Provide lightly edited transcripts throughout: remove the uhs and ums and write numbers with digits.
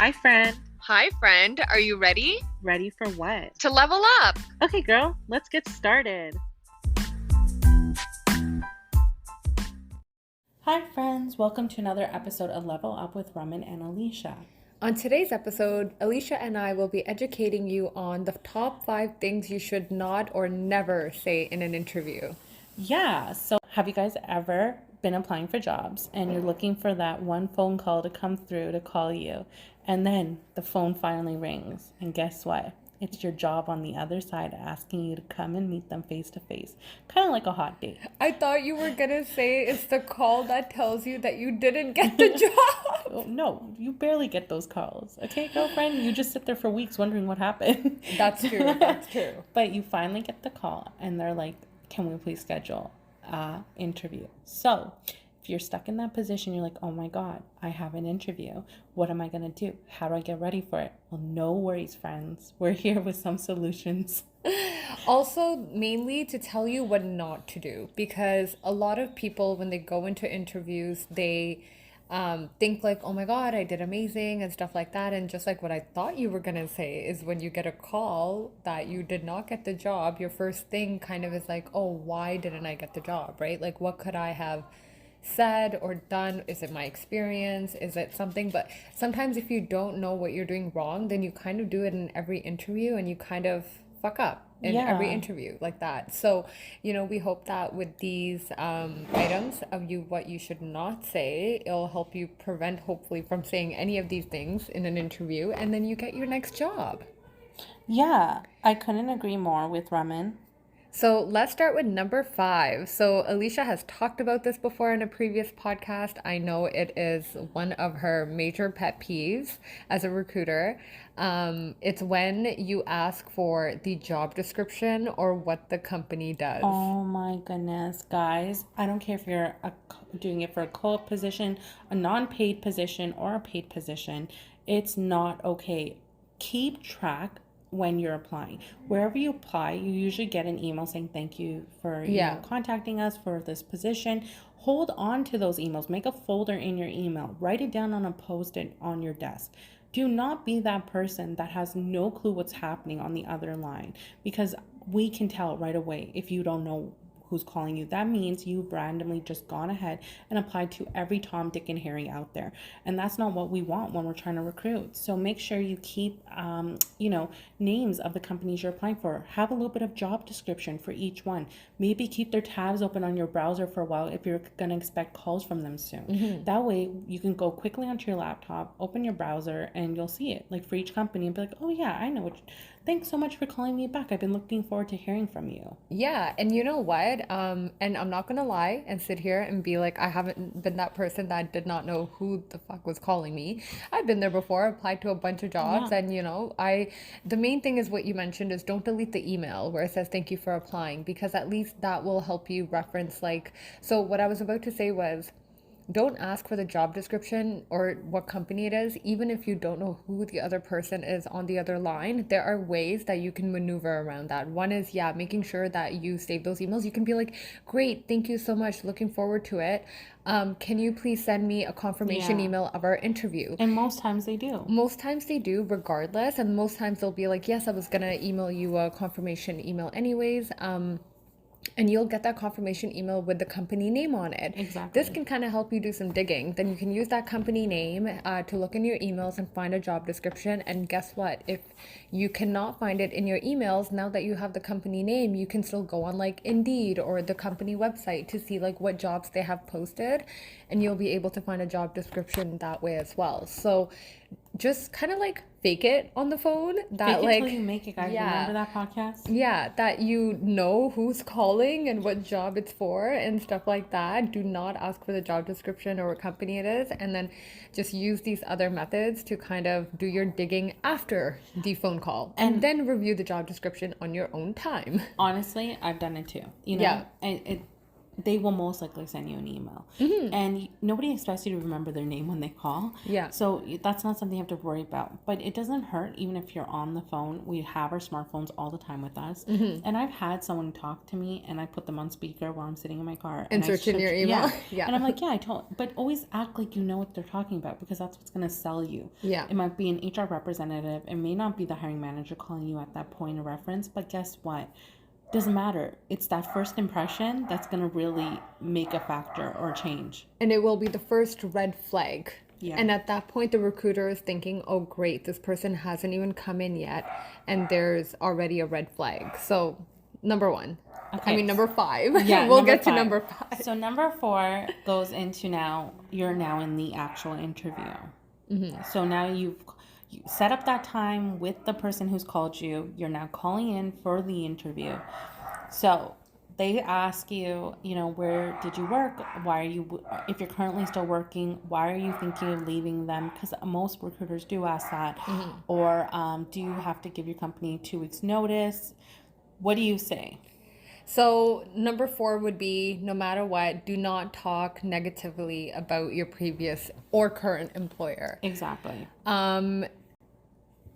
Hi, friend. Hi, friend. Are you ready Ready for what? to level up? Okay, girl, let's get started. Hi, friends. Welcome to another episode of Level Up with Raman and Alysha. On today's episode, Alicia and I will be educating you on the top 5 things you should not or never say in an interview. Yeah, so have you guys ever been applying for jobs and you're looking for that one phone call to come through to call you, and then the phone finally rings, and guess what? It's your job on the other side asking you to come and meet them face to face, kind of like a hot date. I thought you were gonna say it's the call that tells you that you didn't get the job. Oh, no, you barely get those calls. Okay, girlfriend? You just sit there for weeks wondering what happened. That's true. That's true. But you finally get the call and they're like, can we please schedule an interview? So if you're stuck in that position, you're like, oh my God, I have an interview. What am I going to do? How do I get ready for it? Well, no worries, friends. We're here with some solutions. Also, mainly to tell you what not to do, because a lot of people, when they go into interviews, they think like, oh my God, I did amazing and stuff like that. And just like what I thought you were gonna say is when you get a call that you did not get the job, your first thing kind of is like, oh, why didn't I get the job, right? Like, what could I have said or done? Is it my experience? Is it something? But sometimes if you don't know what you're doing wrong, then you kind of do it in every interview and you kind of fuck up in every Yeah. interview like that. So, we hope that with these items of what you should not say, it'll help you prevent, hopefully, from saying any of these things in an interview, and then you get your next job. Yeah, I couldn't agree more with Ramen. So let's start with number 5. So Alicia has talked about this before in a previous podcast. I know it is one of her major pet peeves as a recruiter. It's when you ask for the job description or what the company does. Oh my goodness, guys. I don't care if you're doing it for a co-op position, a non-paid position, or a paid position. It's not okay. Keep track when you're applying. Wherever you apply, you usually get an email saying thank you for Yeah. contacting us for this position. Hold on to those emails. Make a folder in your email. Write it down on a post-it on your desk. Do not be that person that has no clue what's happening on the other line, because we can tell right away if you don't know who's calling you. That means you've randomly just gone ahead and applied to every Tom, Dick, and Harry out there. And that's not what we want when we're trying to recruit. So make sure you keep, names of the companies you're applying for. Have a little bit of job description for each one. Maybe keep their tabs open on your browser for a while if you're going to expect calls from them soon. That way you can go quickly onto your laptop, open your browser, and you'll see it. Like for each company and be like, oh yeah, I know. Thanks so much for calling me back. I've been looking forward to hearing from you. Yeah, and you know what? And I'm not gonna lie and sit here and be like, I haven't been that person that did not know who the fuck was calling me. I've been there before, applied to a bunch of jobs, Yeah. and the main thing is what you mentioned is don't delete the email where it says thank you for applying, because at least that will help you reference like, so what I was about to say was, don't ask for the job description or what company it is, even if you don't know who the other person is on the other line. There are ways that you can maneuver around that. One is, yeah, making sure that you save those emails. You can be like, great, thank you so much, looking forward to it. Can you please send me a confirmation Yeah. email of our interview? And most times they do. Most times they do, regardless. And most times they'll be like, yes, I was going to email you a confirmation email anyways. And you'll get that confirmation email with the company name on it. Exactly. This can kind of help you do some digging. Then you can use that company name to look in your emails and find a job description. And guess what? If you cannot find it in your emails, now that you have the company name, you can still go on like Indeed or the company website to see like what jobs they have posted, and you'll be able to find a job description that way as well. So just kind of like fake it on the phone. That Fake it like till you make it, guys. yeah. Remember that podcast? Yeah, that you know who's calling and what job it's for and stuff like that. Do not ask for the job description or what company it is, and then just use these other methods to kind of do your digging after the phone call, and then review the job description on your own time. Honestly, I've done it too. Yeah. And they will most likely send you an email. And nobody expects you to remember their name when they call. Yeah. So that's not something you have to worry about. But it doesn't hurt, even if you're on the phone. We have our smartphones all the time with us. And I've had someone talk to me and I put them on speaker while I'm sitting in my car. And search in your email. Yeah. Yeah. And I'm like, yeah, I told, but always act like you know what they're talking about, because that's what's going to sell you. Yeah. It might be an HR representative. It may not be the hiring manager calling you at that point of reference, but guess what? Doesn't matter. It's that first impression that's going to really make a factor or change. And it will be the first red flag. Yeah. And at that point, the recruiter is thinking, oh, great, this person hasn't even come in yet. And there's already a red flag. So, number 1. Okay. I mean, number 5. Yeah, we'll number get to 5. number 5. So number 4 goes into you're now in the actual interview. So now you set up that time with the person who's called you. You're now calling in for the interview. So they ask you, where did you work? Why are you, if you're currently still working, why are you thinking of leaving them? Because most recruiters do ask that. Or do you have to give your company 2 weeks notice? What do you say? So number 4 would be, no matter what, do not talk negatively about your previous or current employer. Exactly.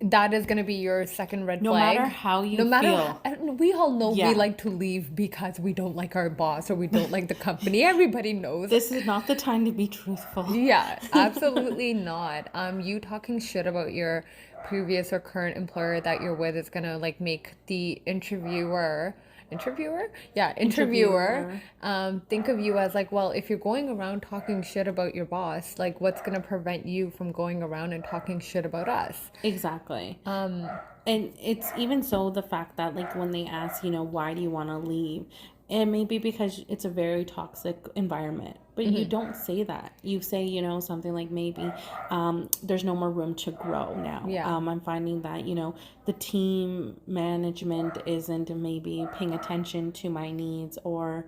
That is going to be your second red flag. No matter how you feel. We all know Yeah. we like to leave because we don't like our boss or we don't like the company. Everybody knows. This is not the time to be truthful. Yeah, absolutely not. You talking shit about your previous or current employer that you're with is going to make the interviewer think of you as well, if you're going around talking shit about your boss, what's going to prevent you from going around and talking shit about us? Exactly. And it's even so the fact that when they ask, why do you want to leave? It may be because it's a very toxic environment, but you don't say that. You say, something like maybe there's no more room to grow now. Yeah. I'm finding that, the team management isn't maybe paying attention to my needs or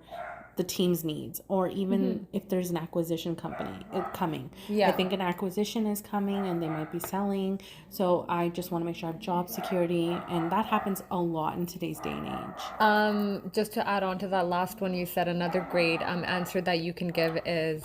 the team's needs, or even if there's an acquisition coming. Yeah. I think an acquisition is coming and they might be selling. So I just want to make sure I have job security. And that happens a lot in today's day and age. Just to add on to that last one you said, another great answer that you can give is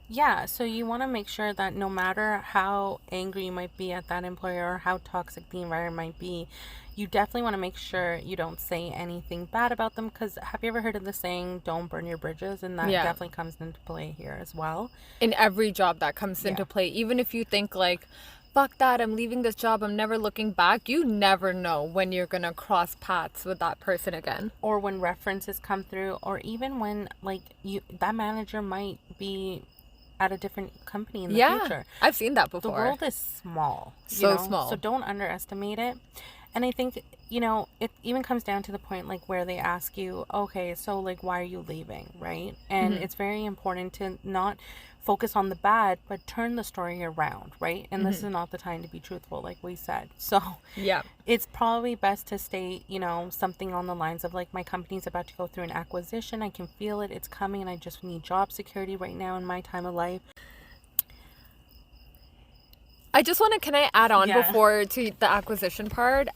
yeah, so you want to make sure that no matter how angry you might be at that employer or how toxic the environment might be, you definitely want to make sure you don't say anything bad about them. Because have you ever heard of the saying, don't burn your bridges? And that definitely comes into play here as well. In every job that comes into play, even if you think fuck that, I'm leaving this job, I'm never looking back, you never know when you're gonna cross paths with that person again. Or when references come through, or even when that manager might be at a different company in the future. I've seen that before. The world is small. Small. So don't underestimate it. And I think, it even comes down to the point where they ask you, okay, so why are you leaving, right? And it's very important to not focus on the bad, but turn the story around, right? And this is not the time to be truthful, like we said. So yeah, it's probably best to state, something on the lines of my company's about to go through an acquisition. I can feel it. It's coming, and I just need job security right now in my time of life. I just want to, can I add on before to the acquisition part?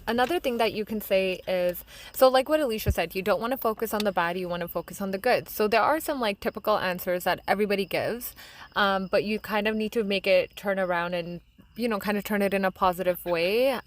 Another thing that you can say is, so like what Alysha said, you don't want to focus on the bad, you want to focus on the good. So there are some typical answers that everybody gives, but you kind of need to make it turn around and kind of turn it in a positive way.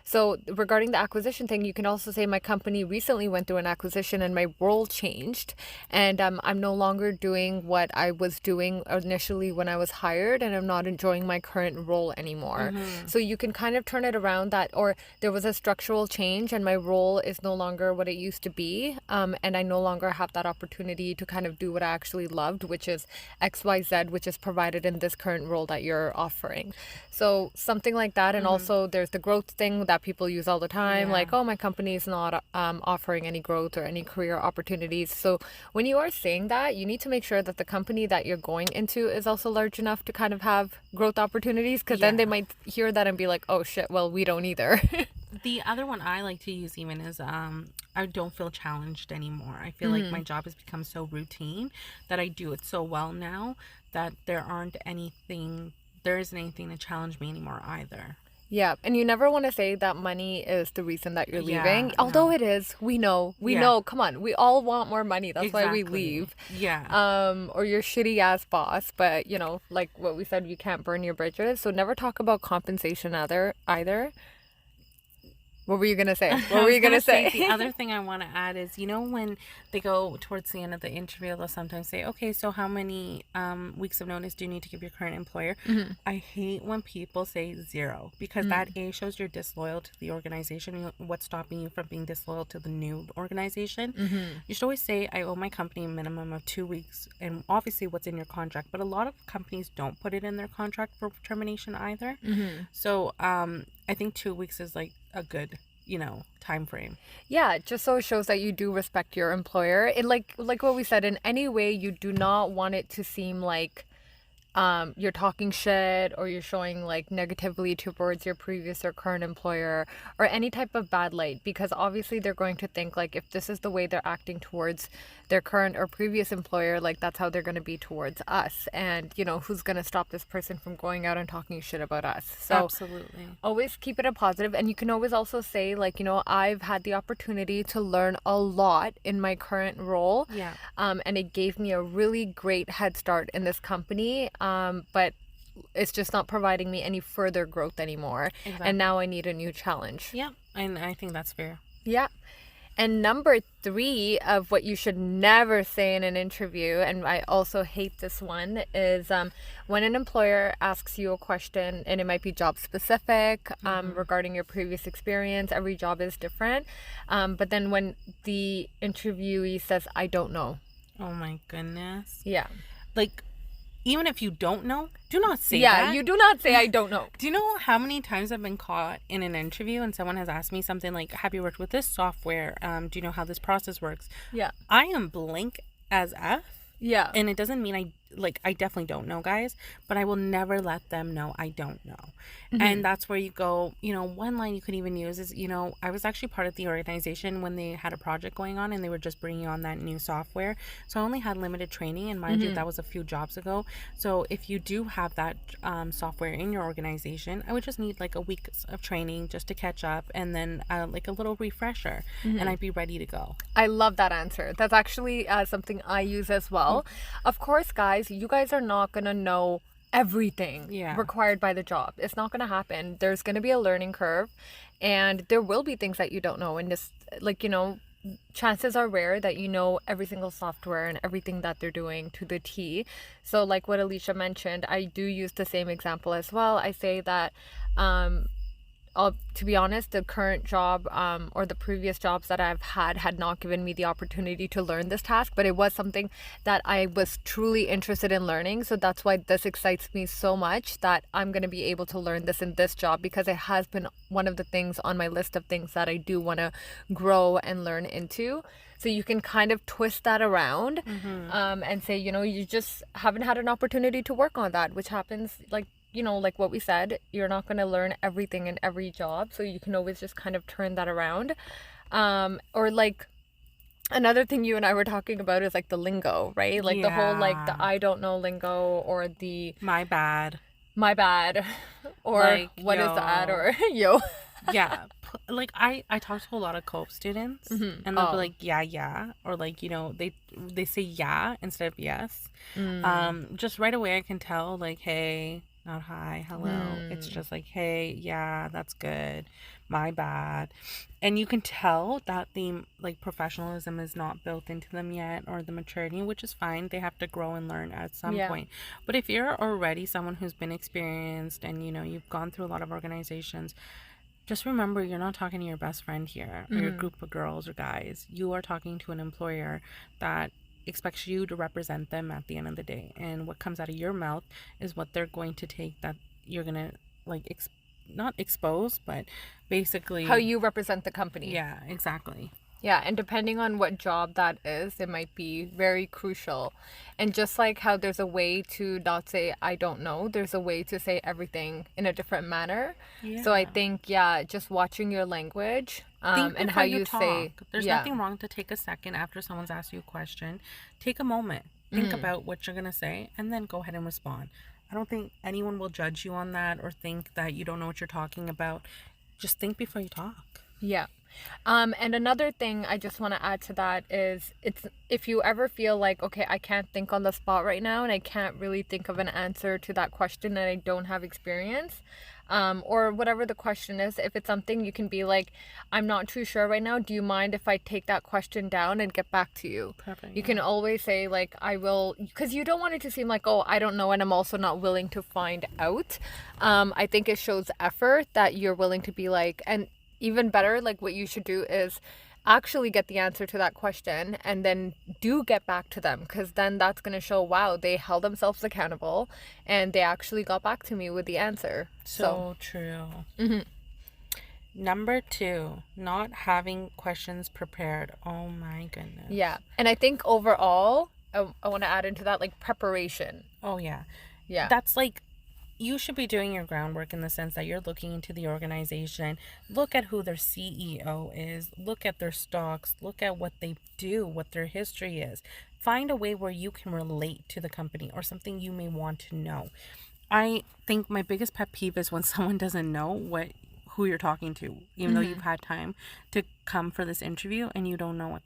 So regarding the acquisition thing, you can also say my company recently went through an acquisition and my role changed, and I'm no longer doing what I was doing initially when I was hired, and I'm not enjoying my current role anymore. So you can kind of turn it around that, or there was a structural change and my role is no longer what it used to be, and I no longer have that opportunity to kind of do what I actually loved, which is XYZ, which is provided in this current role that you're offering. So something like that. And also there's the growth thing that people use all the time, oh, my company is not offering any growth or any career opportunities. So when you are saying that, you need to make sure that the company that you're going into is also large enough to kind of have growth opportunities, because then they might hear that and be like, oh shit, well, we don't either. The other one I like to use even is I don't feel challenged anymore. I feel like my job has become so routine that I do it so well now that there isn't anything to challenge me anymore either. Yeah, and you never want to say that money is the reason that you're leaving. Yeah, Although no. it is, we know, Yeah, come on, we all want more money. That's why we exactly. leave. Yeah. Or your shitty ass boss, but like what we said, you can't burn your bridges. So never talk about compensation either. What were you gonna say? What I were was you gonna gonna say the say? other thing I want to add is, when they go towards the end of the interview, they'll sometimes say, "Okay, so how many weeks of notice do you need to give your current employer?" Mhm. I hate when people say zero, because that A, shows you're disloyal to the organization. What's stopping you from being disloyal to the new organization? Mhm. You should always say, "I owe my company a minimum of 2 weeks," and obviously what's in your contract. But a lot of companies don't put it in their contract for termination either. Mhm. So I think 2 weeks is like a good, time frame. Yeah, just so it shows that you do respect your employer. It like what we said, in any way you do not want it to seem like you're talking shit or you're showing like negatively towards your previous or current employer or any type of bad light, because obviously they're going to think like if this is the way they're acting towards their current or previous employer, like that's how they're going to be towards us. And who's going to stop this person from going out and talking shit about us? So Absolutely. always keep it a positive, and you can always also say like, I've had the opportunity to learn a lot in my current role, Yeah. and it gave me a really great head start in this company, but it's just not providing me any further growth anymore, and Exactly. now I need a new challenge. Yeah, and I think that's fair. Yeah. And number three of what you should never say in an interview, and I also hate this one, is when an employer asks you a question, and it might be job specific, regarding your previous experience. Every job is different. But then when the interviewee says, I don't know. Oh my goodness. Yeah. Like, even if you don't know, do not say Yeah, that. you do not say, I don't know. Do you know how many times I've been caught in an interview and someone has asked me something like, "Have you worked with this software? Do you know how this process works?" Yeah. I am blank as F. Yeah. And it doesn't mean I definitely don't know, guys, but I will never let them know I don't know. And that's where you go, one line you could even use is, I was actually part of the organization when they had a project going on and they were just bringing on that new software. So I only had limited training, and mind you, that was a few jobs ago. So if you do have that software in your organization, I would just need like a week of training just to catch up, and then like a little refresher, and I'd be ready to go. I love that answer. That's actually something I use as well. Of course, guys, you guys are not going to know everything Yeah. required by the job. It's not going to happen. There's going to be a learning curve, and there will be things that you don't know. And just like, chances are rare that you know every single software and everything that they're doing to the T. So, like what Alysha mentioned, I do use the same example as well. I say that to be honest, the current job or the previous jobs that I've had not given me the opportunity to learn this task, but it was something that I was truly interested in learning. So that's why this excites me so much, that I'm going to be able to learn this in this job, because it has been one of the things on my list of things that I do want to grow and learn into. So you can kind of twist that around, and say, you just haven't had an opportunity to work on that, which happens like what we said, you're not going to learn everything in every job. So you can always just kind of turn that around. Or like another thing you and I were talking about is like the lingo, right? Like the whole like the Yeah. I don't know lingo, or the My bad. my bad, or Like, what is that, yo. or yo. Yeah. Like, I talk to a lot of co-op students, and they'll be Oh. like, yeah, or like, they say yeah instead of yes. Just right away I can tell, like, hey, not hi, hello. It's just like, hey, yeah, that's good. My bad. And you can tell that the like professionalism is not built into them yet, or the maturity, which is fine. They have to grow and learn at some Yeah. point. But if you're already someone who's been experienced and you've gone through a lot of organizations, just remember, you're not talking to your best friend here, or your group of girls or guys. You are talking to an employer that expects you to represent them at the end of the day. And what comes out of your mouth is what they're going to take, that you're going to, like, not expose, but basically. How you represent the company. Yeah, exactly. Yeah, and depending on what job that is, it might be very crucial. And just like how there's a way to not say I don't know, there's a way to say everything in a different manner. So I Yeah. think, yeah, just watching your language, Think and before how you you say, talk. There's yeah. nothing wrong to take a second after someone's asked you a question. Take a moment. Think about what you're going to say, and then go ahead and respond. I don't think anyone will judge you on that or think that you don't know what you're talking about. Just think before you talk. Yeah. And another thing I just want to add to that is it's if you ever feel like, okay, I can't think on the spot right now and I can't really think of an answer to that question and I don't have experience, or whatever the question is, if it's something you can be like, I'm not too sure right now. Do you mind if I take that question down and get back to you? Perfect. You can always say like, I will, because you don't want it to seem like, oh, I don't know and I'm also not willing to find out. I think it shows effort that you're willing to be like, and even better, like what you should do is actually get the answer to that question and then do get back to them, because then that's going to show, wow, they held themselves accountable and they actually got back to me with the answer. So true. Number 2, not having questions prepared. Oh my goodness. Yeah. And I think overall, I want to add into that, like, preparation. Oh yeah. Yeah. That's like, you should be doing your groundwork in the sense that you're looking into the organization. Look at who their CEO is. Look at their stocks. Look at what they do, what their history is. Find a way where you can relate to the company or something you may want to know. I think my biggest pet peeve is when someone doesn't know who you're talking to, even though you've had time to come for this interview and you don't know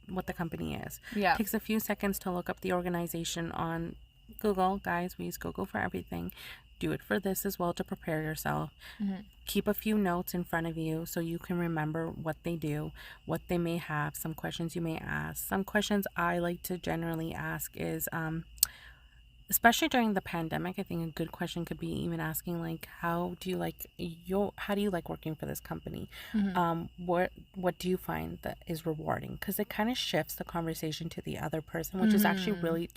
what the company is. Yeah. It takes a few seconds to look up the organization on Google. Guys, we use Google for everything. Do it for this as well to prepare yourself. Keep a few notes in front of you so you can remember what they do, what they may have, some questions you may ask. Some questions I like to generally ask is, especially during the pandemic, I think a good question could be even asking like, how do you like working for this company? What do you find that is rewarding? Because it kind of shifts the conversation to the other person, which is actually really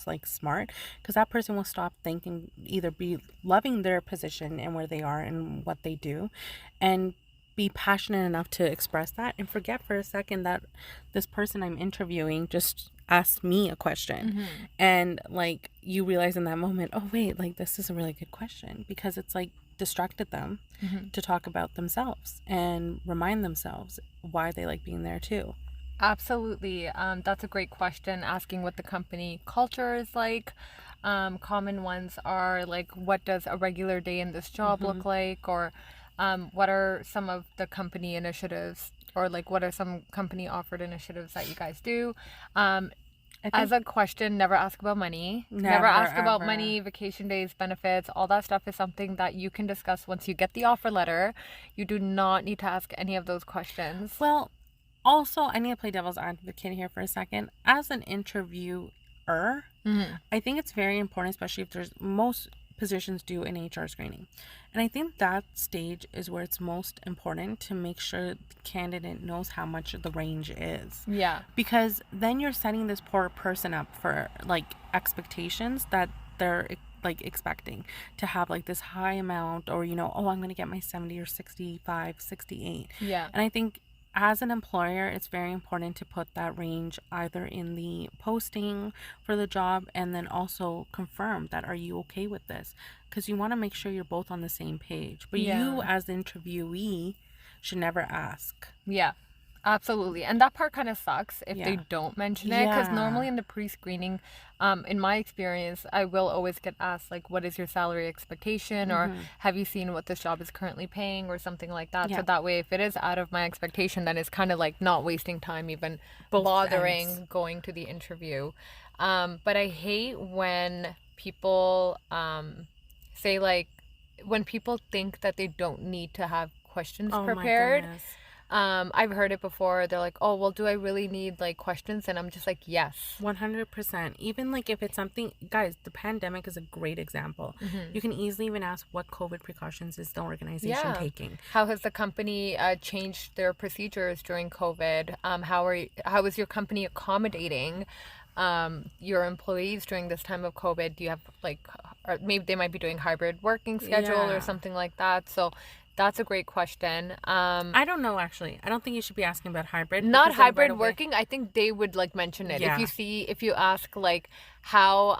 like smart, because that person will stop thinking, either be loving their position and where they are and what they do, and be passionate enough to express that and forget for a second that this person I'm interviewing just asked me a question. And like, you realize in that moment, oh wait, like this is a really good question, because it's like distracted them to talk about themselves and remind themselves why they like being there too. Absolutely. That's a great question, asking what the company culture is like. Common ones are like, what does a regular day in this job look like? Or what are some of the company initiatives, or like what are some company offered initiatives that you guys do? As a question, never ask about money. Never ask about money, vacation days, benefits. All that stuff is something that you can discuss once you get the offer letter. You do not need to ask any of those questions. Well, also, I need to play devil's advocate here for a second. As an interviewer, I think it's very important, especially if there's most positions do an HR screening. And I think that stage is where it's most important to make sure the candidate knows how much the range is. Yeah. Because then you're setting this poor person up for like expectations that they're like expecting to have like this high amount, or oh, I'm going to get my 70 or 65, 68. Yeah. And I think as an employer, it's very important to put that range either in the posting for the job, and then also confirm that, are you okay with this? Because you want to make sure you're both on the same page. But you as the interviewee should never ask. Yeah, absolutely. And that part kind of sucks if they don't mention it, because normally in the pre-screening, in my experience, I will always get asked like, what is your salary expectation, or have you seen what this job is currently paying, or something like that. So that way, if it is out of my expectation, then it's kind of like not wasting time even bothering going to the interview. But I hate when people say like, when people think that they don't need to have questions prepared. My goodness. I've heard it before. They're like, oh, well, do I really need like questions? And I'm just like, yes. 100%. Even like if it's something, guys, the pandemic is a great example. You can easily even ask, what COVID precautions is the organization taking? How has the company changed their procedures during COVID? How is your company accommodating your employees during this time of COVID? Do you have like, or maybe they might be doing hybrid working schedule or something like that. So that's a great question. I don't know, actually. I don't think you should be asking about hybrid. Not hybrid working. I think they would like mention it. If you ask like, how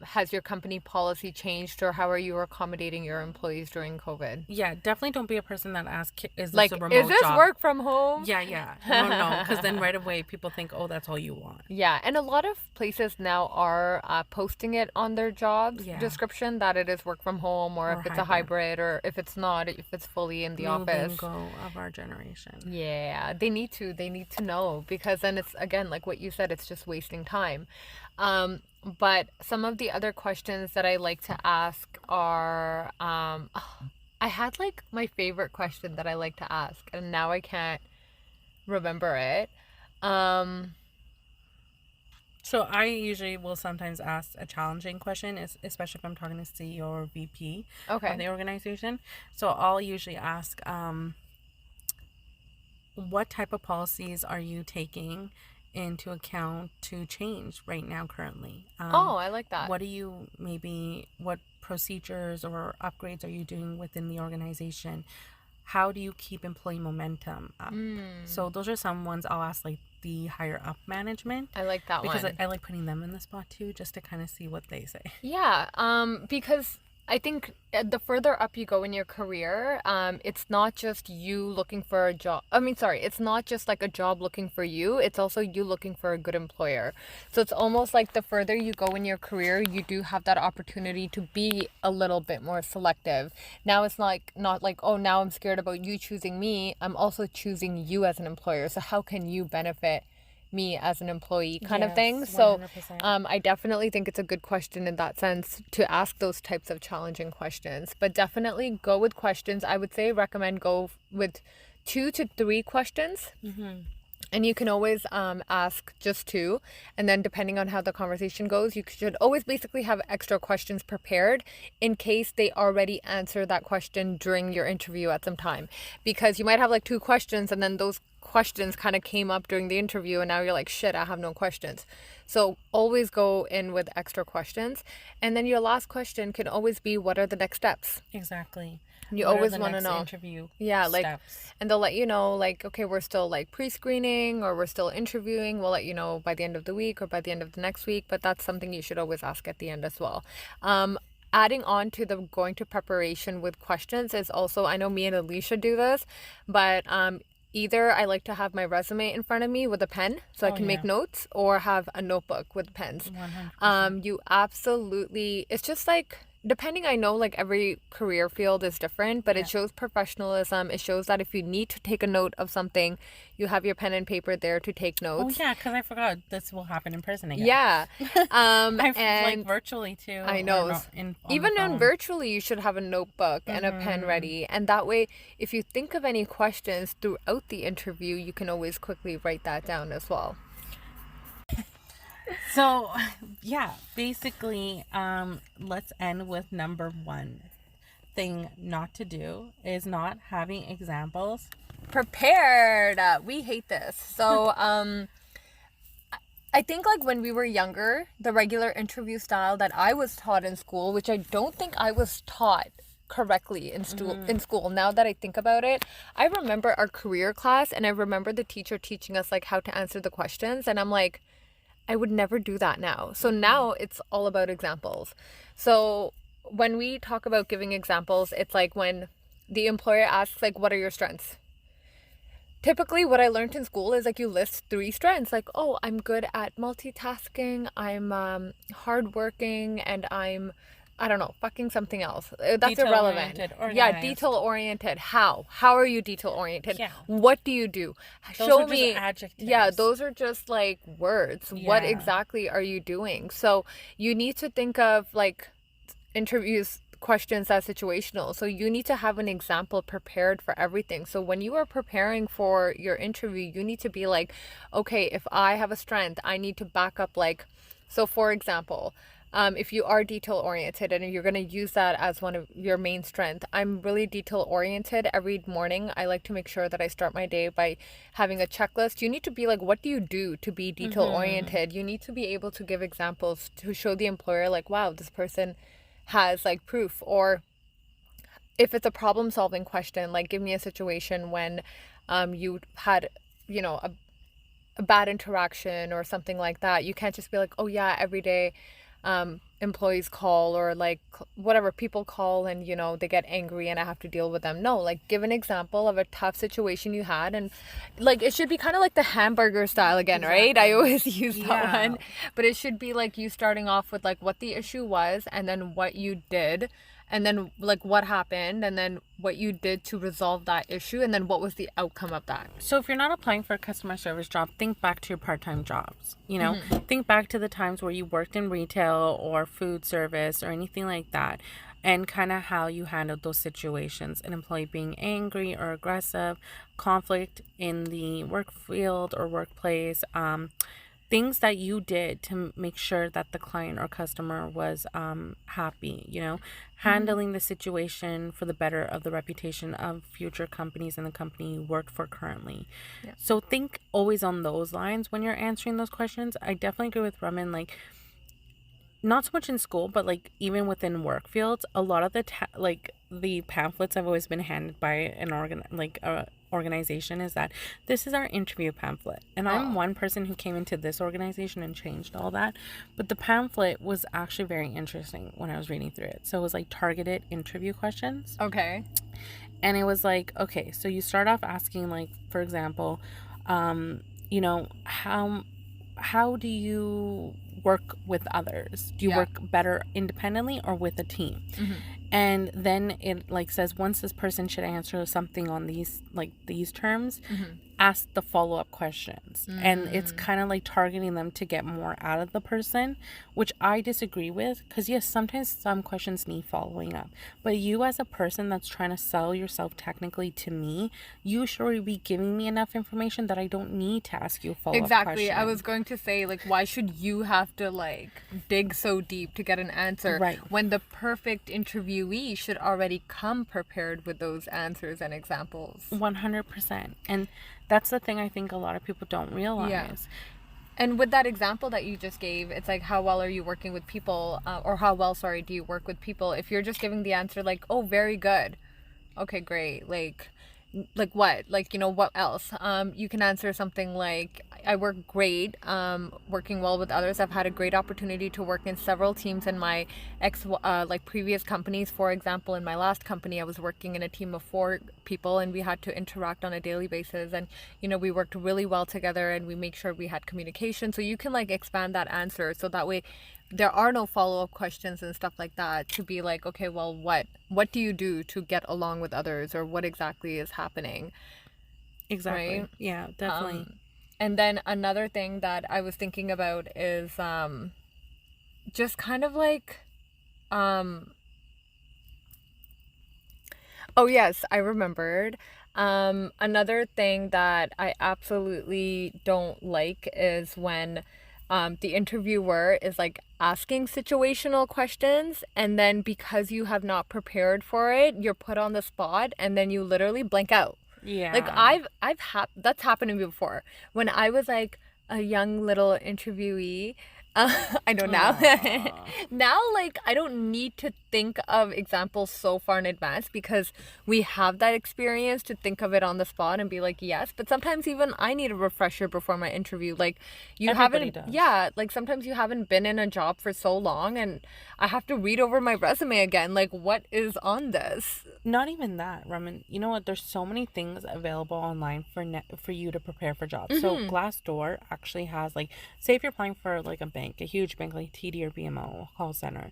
has your company policy changed, or how are you accommodating your employees during COVID? Yeah, definitely don't be a person that asks, is this a Like, is remote this job? work from home? Yeah. No, because then right away people think, oh, that's all you want. Yeah, and a lot of places now are posting it on their job Yeah. description that it is work from home, or Or if it's a hybrid. hybrid, or if it's not, if it's fully in the New office. lingo of our generation. Yeah, they need to. They need to know, because then it's, again, like what you said, it's just wasting time. But some of the other questions that I like to ask are, I had like my favorite question that I like to ask, and now I can't remember it. Um, So I usually will sometimes ask a challenging question, especially if I'm talking to CEO or VP of okay. the organization. So I'll usually ask, what type of policies are you taking into account to change right now currently? Oh, I like that. What procedures or upgrades are you doing within the organization? How do you keep employee momentum up? So those are some ones I'll ask, like the higher up management, I like that because one. I like putting them in the spot too, just to kind of see what they say. Yeah, because I think the further up you go in your career, it's not just you looking for a job. I mean, sorry, it's not just like a job looking for you. It's also you looking for a good employer. So it's almost like the further you go in your career, you do have that opportunity to be a little bit more selective. Now it's like not like, oh, now I'm scared about you choosing me. I'm also choosing you as an employer. So how can you benefit me as an employee, kind of thing? Yes, So 100%. I definitely think it's a good question in that sense to ask those types of challenging questions. But definitely go with questions. I would say recommend go with 2 to 3 questions. And you can always ask just 2. And then depending on how the conversation goes, you should always basically have extra questions prepared in case they already answer that question during your interview at some time. Because you might have like 2 questions, and then those questions kind of came up during the interview, and now you're like, shit, I have no questions. So always go in with extra questions. And then your last question can always be, what are the next steps? Exactly. You What are always the want to next know. interview Yeah, like, steps? and they'll let you know, like, okay, we're still like pre-screening, or we're still interviewing. We'll let you know by the end of the week or by the end of the next week. But that's something you should always ask at the end as well. Adding on to the going to preparation with questions is also, I know me and Alicia do this, but either I like to have my resume in front of me with a pen so I Oh can make yeah, notes, or have a notebook with pens. 100%. You absolutely, it's just like, depending, I know like every career field is different, but Yeah. it shows professionalism. It shows that if you need to take a note of something, you have your pen and paper there to take Oh notes. yeah, because I forgot this will happen in person again. Yeah. I like And virtually too, I or know. not in on the Even on phone. virtually, you should have a notebook and a pen ready. And that way, if you think of any questions throughout the interview, you can always quickly write that down as well. So, yeah, basically, let's end with number one thing not to do is not having examples. Prepared. We hate this. So, I think like when we were younger, the regular interview style that I was taught in school, which I don't think I was taught correctly in school. Now that I think about it, I remember our career class, and I remember the teacher teaching us like how to answer the questions, and I'm like, I would never do that now. So now it's all about examples. So when we talk about giving examples, it's like when the employer asks like, what are your strengths? Typically what I learned in school is like you list 3 strengths, like, oh, I'm good at multitasking, I'm hardworking, and I'm, I don't know, fucking something else. That's irrelevant. Detail-oriented, Yeah, organized. detail oriented. How are you detail oriented? Yeah. What do you do? Those Show are just me. adjectives. Yeah, those are just like words. What Yeah. exactly are you doing? So you need to think of like interviews questions as situational. So you need to have an example prepared for everything. So when you are preparing for your interview, you need to be like, okay, if I have a strength, I need to back up like, so for example, if you are detail oriented and you're going to use that as one of your main strength, I'm really detail oriented. Every morning I like to make sure that I start my day by having a checklist. You need to be like, what do you do to be detail oriented? You need to be able to give examples to show the employer like, wow, this person has like proof. Or if it's a problem solving question, like give me a situation when you had, you know, a bad interaction or something like that, you can't just be like, oh yeah, every day employees call, or like whatever, people call and they get angry and I have to deal with them. No, like give an example of a tough situation you had, and like it should be kind of like the hamburger style again, right? I Exactly. always use that Yeah. one, but it should be like you starting off with like what the issue was, and then what you did, and then like what happened, and then what you did to resolve that issue, and then what was the outcome of that. So if you're not applying for a customer service job, think back to your part-time jobs. Think back to the times where you worked in retail or food service or anything like that, and kind of how you handled those situations. An employee being angry or aggressive, conflict in the work field or workplace, things that you did to make sure that the client or customer was happy, handling the situation for the better of the reputation of future companies and the company you worked for currently. Yeah. So think always on those lines when you're answering those questions. I definitely agree with Raman, like not so much in school, but like even within work fields, a lot of the pamphlets I've always been handed by an organization is that this is our interview pamphlet. And I'm one person who came into this organization and changed all that. But the pamphlet was actually very interesting when I was reading through it. So it was like targeted interview questions. Okay. And it was like, okay, so you start off asking, like, for example, you know, how do you work with others? Do you work better independently or with a team? And then it like says once this person should answer something on these terms, ask the follow-up questions. And it's kind of like targeting them to get more out of the person, which I disagree with, because yes, sometimes some questions need following up, but you as a person that's trying to sell yourself technically to me, you should be giving me enough information that I don't need to ask you a follow-up Exactly. question. I was going to say, like, why should you have to like dig so deep to get an answer, Right. when the perfect interviewee should already come prepared with those answers and examples? 100%. And that's the thing I think a lot of people don't realize. Yeah. And with that example that you just gave, it's like, how well are you working with people, or how well, sorry, do you work with people? If you're just giving the answer like, oh, very good. Okay, great. Like what? Like, what else? You can answer something like, I work great, working well with others. I've had a great opportunity to work in several teams in my previous companies. For example, in my last company, I was working in a team of 4 people, and we had to interact on a daily basis. And, we worked really well together, and we make sure we had communication. So you can like expand that answer, so that way there are no follow-up questions and stuff like that, to be like, okay, well, what do you do to get along with others, or what exactly is happening? Exactly. Right? Yeah, definitely. And then another thing that I was thinking about is just kind of like oh yes, I remembered. Another thing that I absolutely don't like is when the interviewer is like asking situational questions, and then because you have not prepared for it, you're put on the spot, and then you literally blank out. Yeah. Like that's happened to me before when I was like a young little interviewee. I know now. Now, like, I don't need to think of examples so far in advance, because we have that experience to think of it on the spot and be like, yes. But sometimes even I need a refresher before my interview. Like, Everybody does. yeah, like sometimes you haven't been in a job for so long, and I have to read over my resume again. Like, what is on this? Not even that, Raman. You know what? There's so many things available online for you to prepare for jobs. So Glassdoor actually has, like, say if you're applying for like a bank, a huge bank like TD or BMO call center,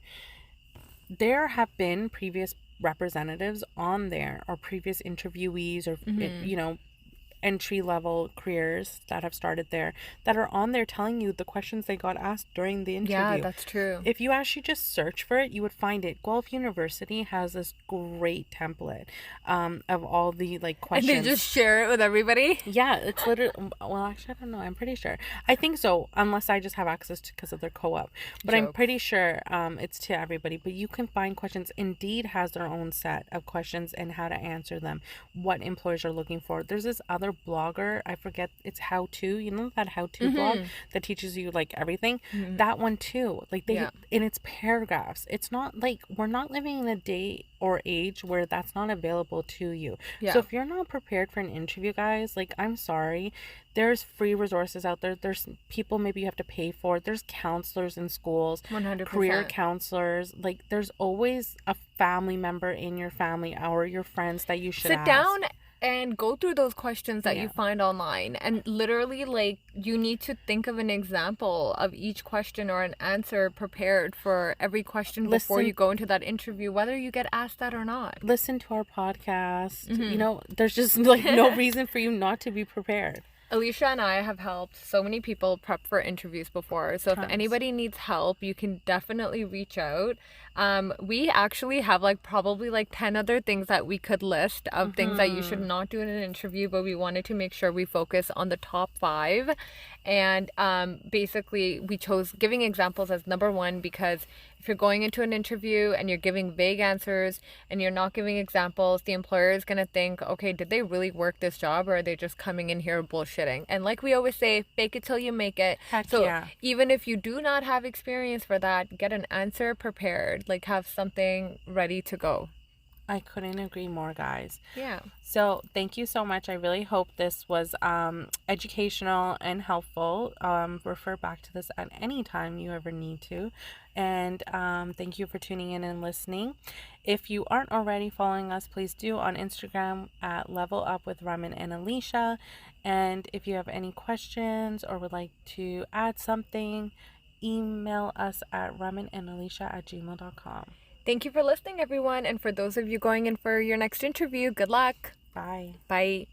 there have been previous representatives on there, or previous interviewees, or entry level careers that have started there, that are on there telling you the questions they got asked during the interview. Yeah, that's true. If you actually just search for it, you would find it. Guelph University has this great template of all the like questions. And they just share it with everybody? Yeah, it's literally, well, actually, I don't know. I'm pretty sure. I think so, unless I just have access to because of their co-op. But I'm pretty sure it's to everybody. But you can find questions. Indeed has their own set of questions and how to answer them, what employers are looking for. There's this other another blogger. I forget, it's how to, you know, that how to blog that teaches you like everything. That one too. Like they Yeah. in its paragraphs. It's not like we're not living in a day or age where that's not available to you. So Yeah. if you're not prepared for an interview, guys, like I'm sorry. There's free resources out there. There's people maybe you have to pay for. There's counselors in schools, 100%. career counselors. Like there's always a family member in your family or your friends that you should Sit ask. down and go through those questions that you Yeah. find online, and literally, like, you need to think of an example of each question or an answer prepared for every question before Listen- you go into that interview, whether you get asked that or not. Listen to our podcast. You know, there's just like no reason for you not to be prepared. Alicia and I have helped so many people prep for interviews before. So if Tons. anybody needs help, you can definitely reach out. We actually have like probably like 10 other things that we could list of things that you should not do in an interview, but we wanted to make sure we focus on the top 5. And basically, we chose giving examples as number 1 because if you're going into an interview and you're giving vague answers and you're not giving examples, the employer is going to think, okay, did they really work this job, or are they just coming in here bullshitting? And like we always say, fake it till you make it. Heck So yeah. even if you do not have experience for that, get an answer prepared, like have something ready to go. I couldn't agree more, guys. Yeah. So thank you so much. I really hope this was educational and helpful. Refer back to this at any time you ever need to. And thank you for tuning in and listening. If you aren't already following us, please do on Instagram at Level Up with Raman and Alysha. And if you have any questions or would like to add something, email us at ramanandalysha@gmail.com. Thank you for listening, everyone. And for those of you going in for your next interview, good luck. Bye. Bye.